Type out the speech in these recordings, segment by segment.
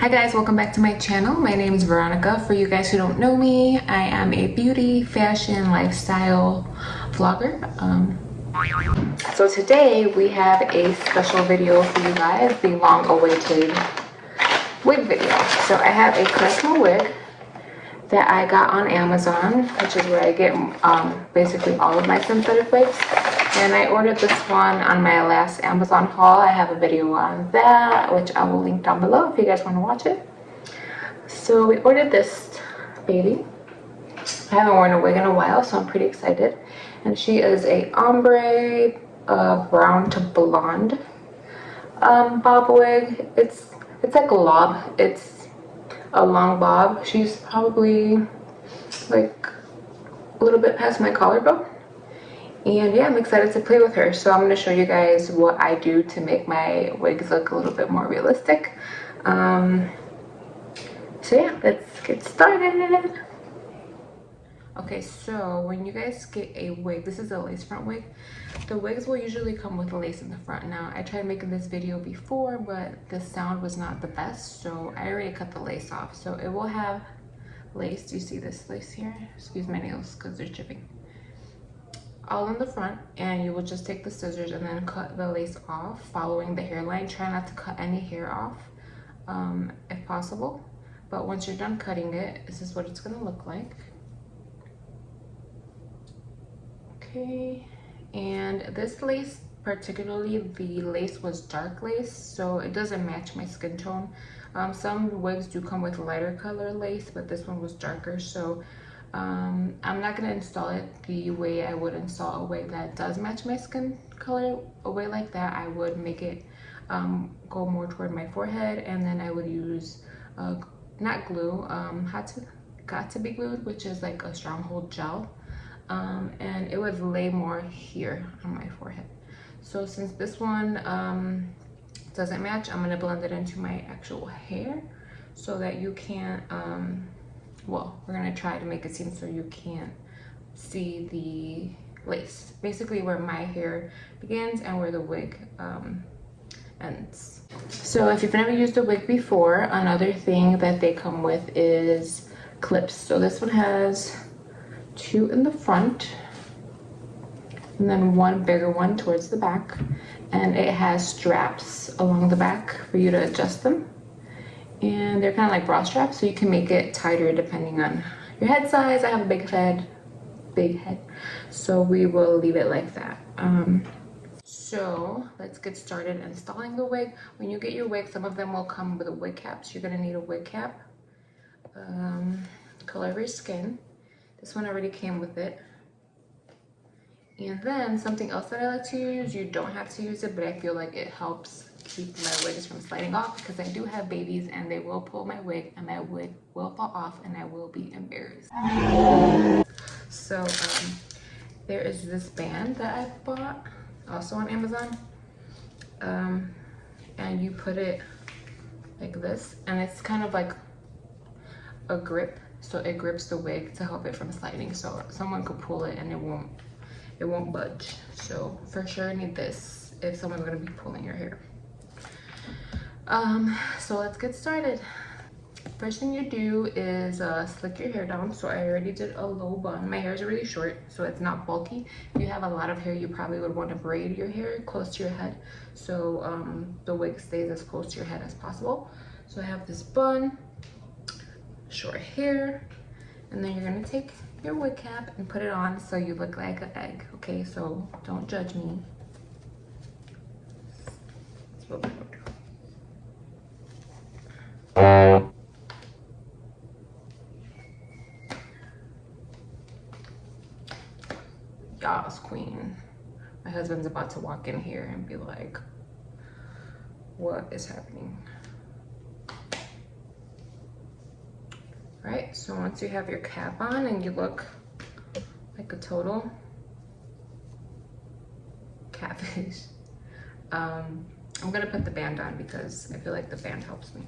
Hi guys, welcome back to my channel. My name is Veronica. For you guys who don't know me, I am a beauty, fashion, lifestyle vlogger. So today we have a special video for you guys, the long-awaited wig video. So I have a charisma wig that I got on Amazon, which is where I get basically all of my synthetic wigs. And I ordered this one on my last Amazon haul. I have a video on that, which I will link down below if you guys want to watch it. So we ordered this baby. I haven't worn a wig in a while, so I'm pretty excited. And she is a ombre brown to blonde bob wig. It's like a lob. It's a long bob. She's probably like a little bit past my collarbone. And yeah, I'm excited to play with her. So I'm going to show you guys what I do to make my wigs look a little bit more realistic. So yeah, let's get started. Okay, so when you guys get a wig, this is a lace front wig. The wigs will usually come with lace in the front. Now, I tried making this video before, but the sound was not the best, so I already cut the lace off. So it will have lace. Do you see this lace here? Excuse my nails because they're chipping. All in the front, and you will just take the scissors and then cut the lace off following the hairline. Try not to cut any hair off if possible, but once you're done cutting it, this is what it's going to look like. Okay, and this lace, particularly the lace was dark lace, so it doesn't match my skin tone. Some wigs do come with lighter color lace, but this one was darker, so I'm not going to install it the way I would install a wig that does match my skin color. A way like that, I would make it go more toward my forehead, and then I would use not glue, got to be glued, which is like a stronghold gel, and it would lay more here on my forehead. So since this one doesn't match, I'm going to blend it into my actual hair so that you can't well, we're gonna try to make it seem so you can't see the lace. Basically where my hair begins and where the wig ends. So if you've never used a wig before, another thing that they come with is clips. So this one has 2 in the front and then 1 bigger one towards the back. And it has straps along the back for you to adjust them. And they're kind of like bra straps, so you can make it tighter depending on your head size. I have a big head, so we will leave it like that. So let's get started installing the wig. When you get your wig, some of them will come with a wig cap, so you're gonna need a wig cap. Color of your skin. This one already came with it. And then something else that I like to use, you don't have to use it, but I feel like it helps keep my wigs from sliding off, because I do have babies and they will pull my wig and my wig will fall off and I will be embarrassed. So there is this band that I bought also on Amazon, and you put it like this, and it's kind of like a grip, so it grips the wig to help it from sliding, so someone could pull it and it won't budge. So for sure need this if someone's going to be pulling your hair. So let's get started. First thing you do is slick your hair down. So I already did a low bun. My hair is really short, so it's not bulky. If you have a lot of hair, you probably would want to braid your hair close to your head, so the wig stays as close to your head as possible. So I have this bun, short hair, and then you're gonna take your wig cap and put it on so you look like an egg. Okay, so don't judge me. That's what we're gonna do. Yas, queen. My husband's about to walk in here and be like, what is happening? All right, so once you have your cap on and you look like a total catfish, I'm gonna put the band on because I feel like the band helps me.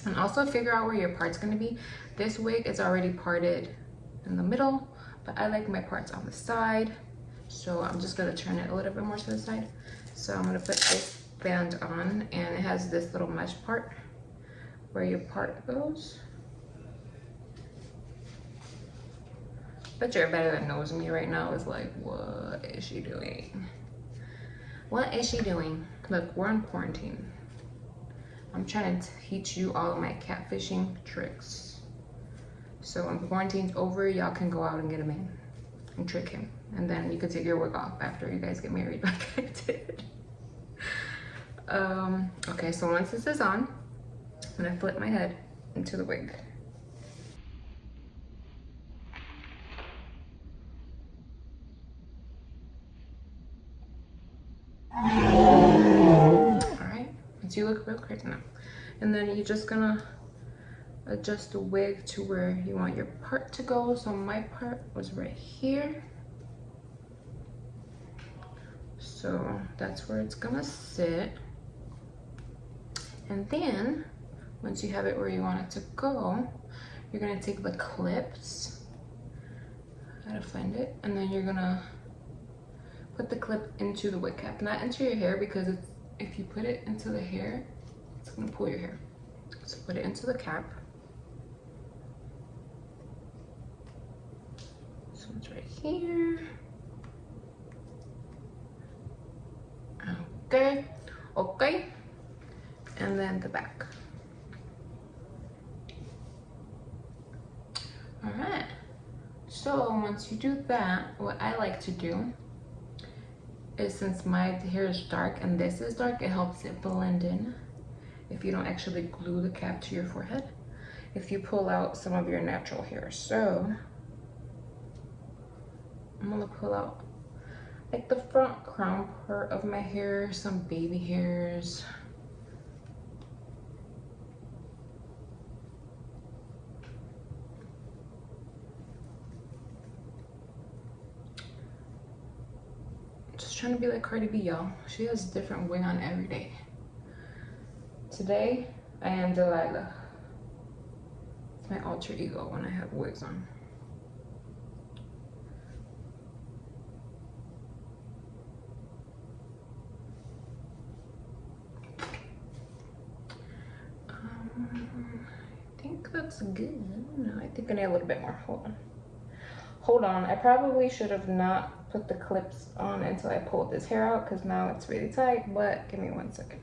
And also figure out where your part's gonna be. This wig is already parted in the middle, but I like my parts on the side, so I'm just gonna turn it a little bit more to the side. So I'm gonna put this band on, and it has this little mesh part where your part goes. Bet you're better that knows me right now is like, what is she doing? What is she doing? Look, we're in quarantine. I'm trying to teach you all of my catfishing tricks. So when quarantine's over, y'all can go out and get a man and trick him. And then you can take your wig off after you guys get married like I did. Okay, so once this is on, I'm gonna flip my head into the wig. Alright, so you look real crazy now. And then you're just gonna adjust the wig to where you want your part to go. So my part was right here. So that's where it's gonna sit. And then once you have it where you want it to go, you're gonna take the clips. I gotta find it. And then you're gonna put the clip into the wig cap, not into your hair, because it's, if you put it into the hair, it's gonna pull your hair. So put it into the cap. So it's right here. Okay, okay. And then the back. All right. So once you do that, what I like to do is, since my hair is dark and this is dark, it helps it blend in if you don't actually glue the cap to your forehead, if you pull out some of your natural hair. So I'm gonna pull out like the front crown part of my hair, some baby hairs. Just trying to be like Cardi B, y'all. She has a different wig on every day. Today, I am Delilah. It's my alter ego when I have wigs on. I think that's good. No, I think I need a little bit more. Hold on. I probably should have not put the clips on until I pulled this hair out, because now it's really tight, but give me 1 second.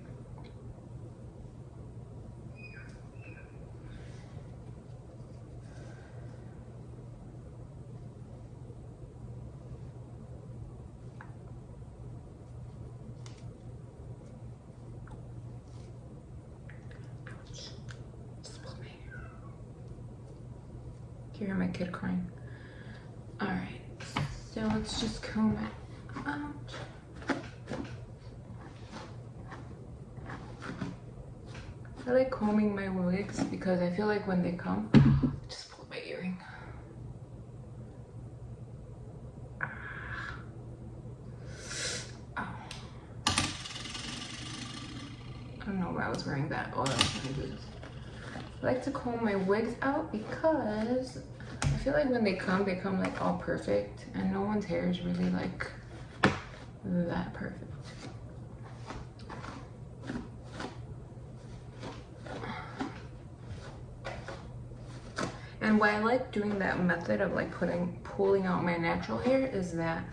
You hear my kid crying. All right, so let's just comb it out. I like combing my wigs because I feel like when they come, just pull my earring. Ow. I don't know why I was wearing that. Oh, I was trying to do this. I like to comb my wigs out because I feel like when they come like all perfect, and no one's hair is really like that perfect. And why I like doing that method of like pulling out my natural hair is that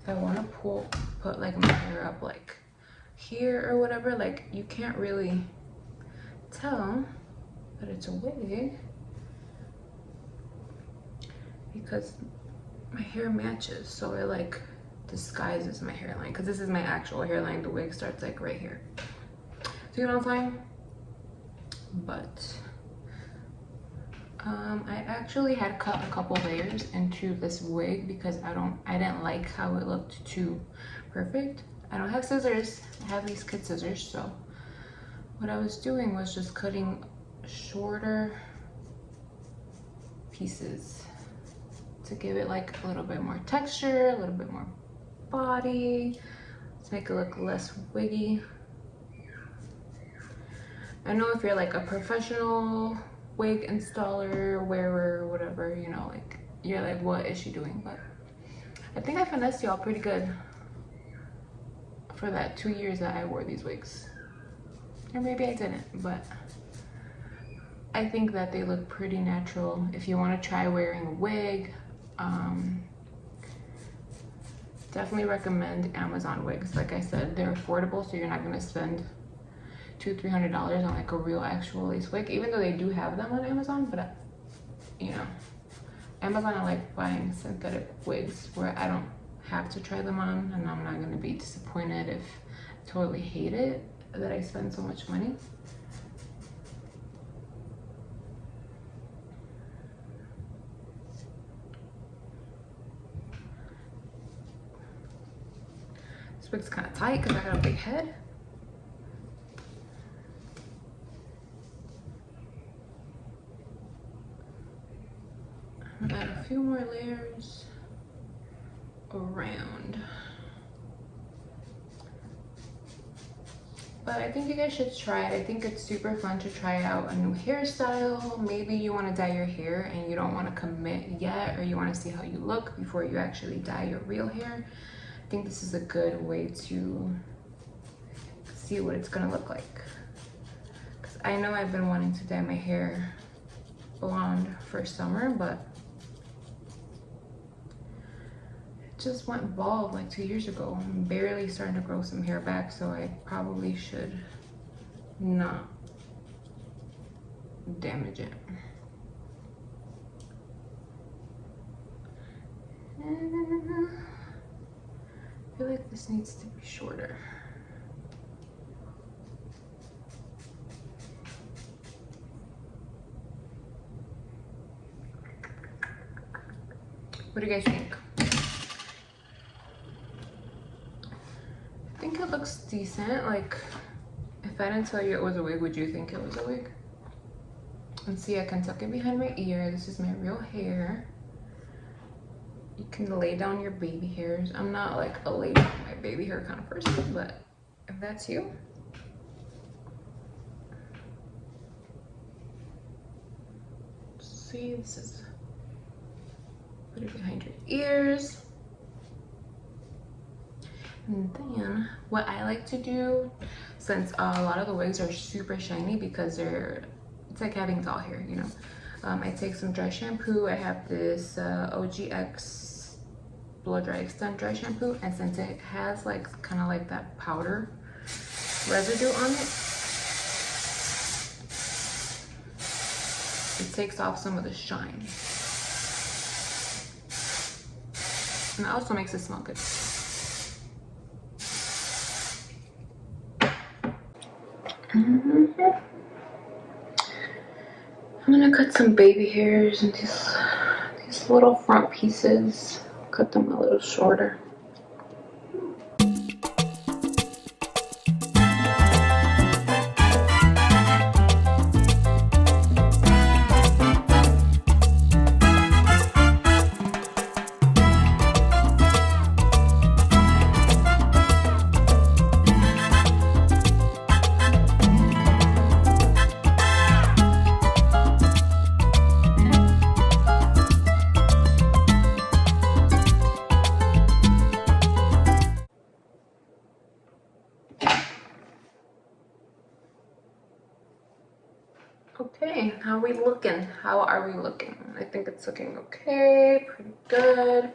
if I want to put like my hair up like here or whatever, like you can't really tell that it's a wig because my hair matches, so it like disguises my hairline, because this is my actual hairline. The wig starts like right here, so you know what I'm saying? But I actually had cut a couple layers into this wig because I didn't like how it looked too perfect. I don't have scissors, I have these kid scissors, so what I was doing was just cutting shorter pieces to give it like a little bit more texture, a little bit more body, to make it look less wiggy. I know if you're like a professional wig installer, wearer, whatever, you know, like you're like, what is she doing? But I think I finessed y'all pretty good for that 2 years that I wore these wigs. Or maybe I didn't, but I think that they look pretty natural. If you want to try wearing a wig, definitely recommend Amazon wigs. Like I said, they're affordable, so you're not going to spend $200-300 on like a real actual lace wig, even though they do have them on Amazon. But you know, Amazon, I like buying synthetic wigs where I don't have to try them on, and I'm not going to be disappointed if I totally hate it that I spend so much money. This wig's kind of tight because I got a big head. I'm gonna add a few more layers around. But I think you guys should try it. I think it's super fun to try out a new hairstyle. Maybe you want to dye your hair and you don't want to commit yet, or you want to see how you look before you actually dye your real hair. I think this is a good way to see what it's gonna look like. Because I know I've been wanting to dye my hair blonde for summer, but just went bald like 2 years ago. I'm barely starting to grow some hair back, so I probably should not damage it. And I feel like this needs to be shorter. What do you guys think? I think it looks decent. Like, if I didn't tell you it was a wig, would you think it was a wig? And see, I can tuck it behind my ear. This is my real hair. You can lay down your baby hairs. I'm not like a lay down my baby hair kind of person, but if that's you. See, this is, put it behind your ears. And then what I like to do, since a lot of the wigs are super shiny because it's like having doll hair, you know. I take some dry shampoo. I have this OGX blow dry extend dry shampoo, and since it has like kind of like that powder residue on it, it takes off some of the shine, and it also makes it smell good. I'm gonna cut some baby hairs and these little front pieces, cut them a little shorter. Okay, how are we looking? How are we looking? I think it's looking okay, pretty good.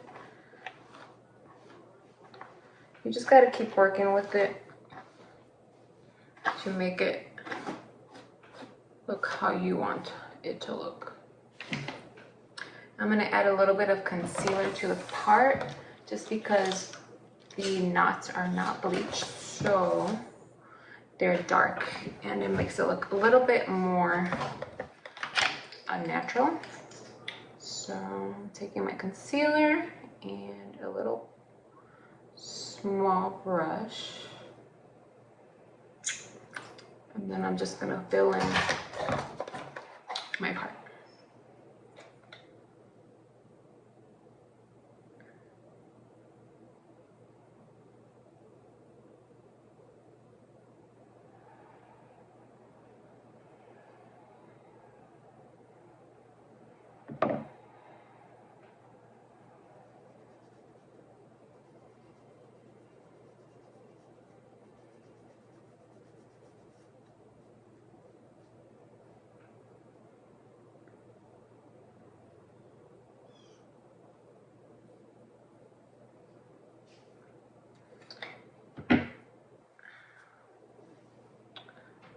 You just gotta keep working with it to make it look how you want it to look. I'm gonna add a little bit of concealer to the part just because the knots are not bleached, so they're dark and it makes it look a little bit more unnatural. So I'm taking my concealer and a little small brush, and then I'm just gonna fill in my part.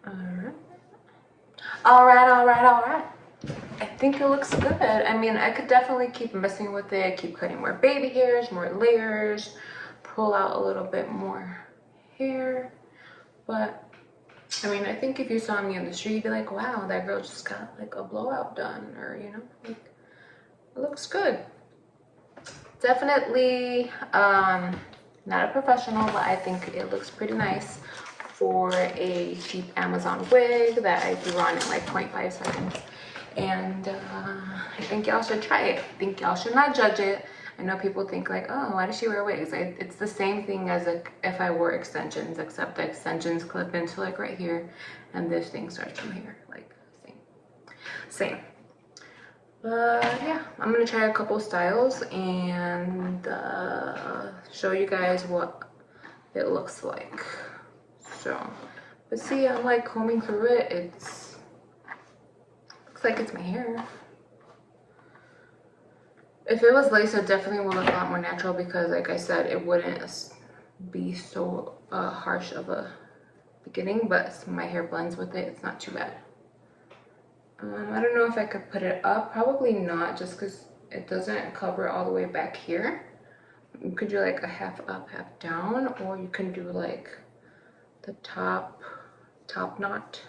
Alright. Alright. I think it looks good. I mean, I could definitely keep messing with it, keep cutting more baby hairs, more layers, pull out a little bit more hair. But I mean, I think if you saw me on the street, you'd be like, wow, that girl just got like a blowout done, or you know, like, it looks good. Definitely not a professional, but I think it looks pretty nice for a cheap Amazon wig that I threw on in like 0.5 seconds. And I think y'all should try it. I think y'all should not judge it. I know people think like, oh, why does she wear wigs? It's the same thing as like if I wore extensions, except the extensions clip into like right here, and this thing starts from here, like same. But yeah, I'm gonna try a couple styles and show you guys what it looks like. So, but see, I'm like combing through it. It's looks like it's my hair. If it was lace, it definitely would look a lot more natural because, like I said, it wouldn't be so harsh of a beginning. But my hair blends with it. It's not too bad. I don't know if I could put it up. Probably not, just because it doesn't cover all the way back here. You could do like a half up, half down, or you can do like the top knot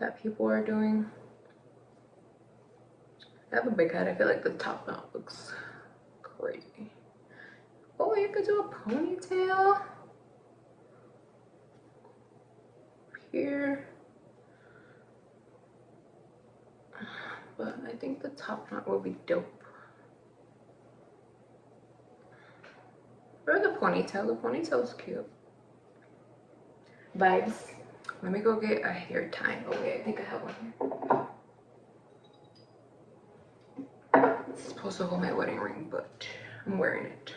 that people are doing. I have a big head. I feel like the top knot looks crazy. Oh, you could do a ponytail here. But I think the top knot will be dope. Or the ponytail. The ponytail is cute. Vibes. Let me go get a hair tie. Oh wait, I think I have one here. It's supposed to hold my wedding ring, but I'm wearing it.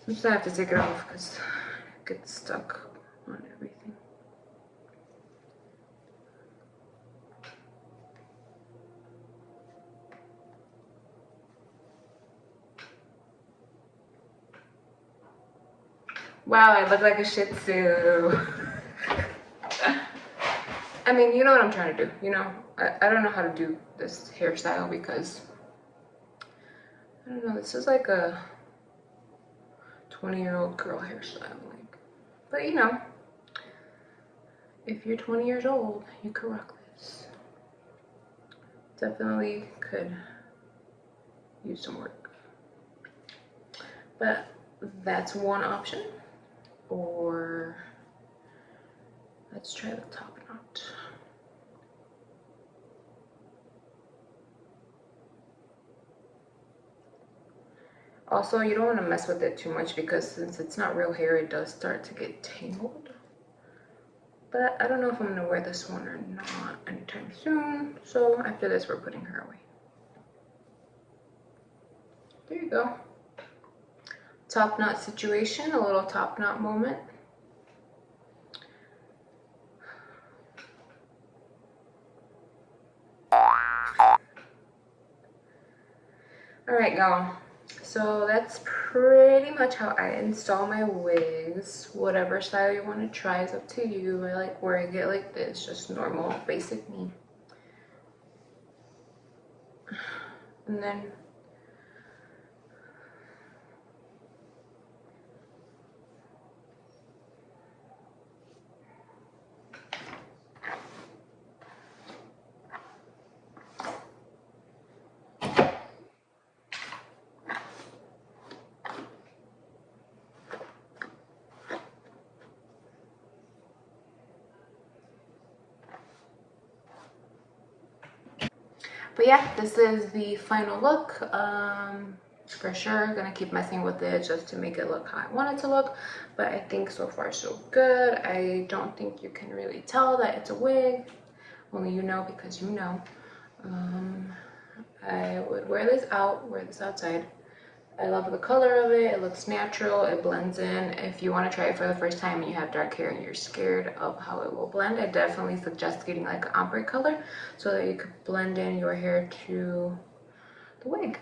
Sometimes I have to take it off because it gets stuck on everything. Wow, I look like a Shih Tzu. I mean, you know what I'm trying to do, you know? I don't know how to do this hairstyle because, I don't know, this is like a 20-year-old girl hairstyle. Like, but you know, if you're 20 years old, you could rock this. Definitely could use some work. But that's one option. Or let's try the top knot. Also, you don't want to mess with it too much because since it's not real hair, it does start to get tangled. But I don't know if I'm gonna wear this one or not anytime soon. So after this, we're putting her away. There you go. Top knot situation, a little top knot moment. All right, y'all. So that's pretty much how I install my wigs. Whatever style you want to try is up to you. I like wearing it like this, just normal, basic me. And then but yeah, this is the final look. For sure gonna keep messing with it just to make it look how I want it to look, but I think so far so good. I don't think you can really tell that it's a wig, only you know because you know. I would wear this outside. I love the color of it. It looks natural. It blends in. If you want to try it for the first time and you have dark hair and you're scared of how it will blend, I definitely suggest getting like an ombre color so that you could blend in your hair to the wig.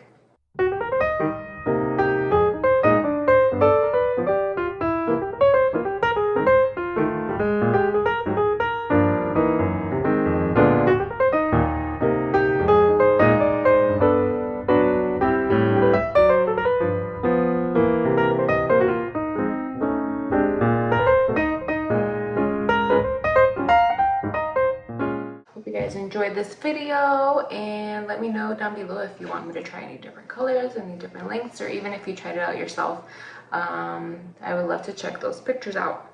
guys enjoyed this video, and let me know down below if you want me to try any different colors, any different lengths, or even if you tried it out yourself. I would love to check those pictures out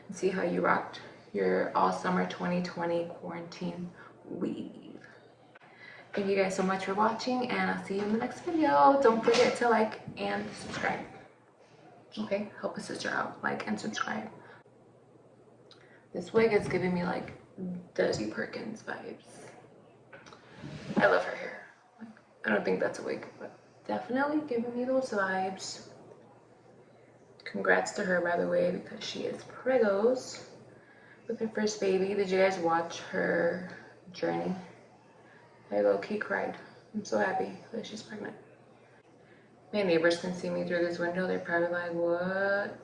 and see how you rocked your all summer 2020 quarantine weave. Thank you guys so much for watching, and I'll see you in the next video. Don't forget to like and subscribe. Okay, help a sister out, like and subscribe. This wig is giving me like Desi Perkins vibes. I love her hair. Like, I don't think that's a wig, but definitely giving me those vibes. Congrats to her, by the way, because she is pregos with her first baby. Did you guys watch her journey? I low-key cried. I'm so happy that she's pregnant. My neighbors can see me through this window. They're probably like, what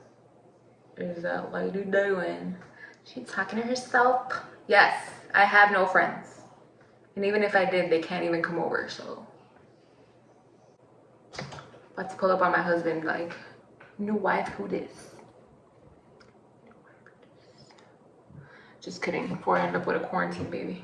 is that lady doing? She's talking to herself. Yes, I have no friends. And even if I did, they can't even come over, so. About to pull up on my husband like, new wife, who this? Just kidding, before I end up with a quarantine baby.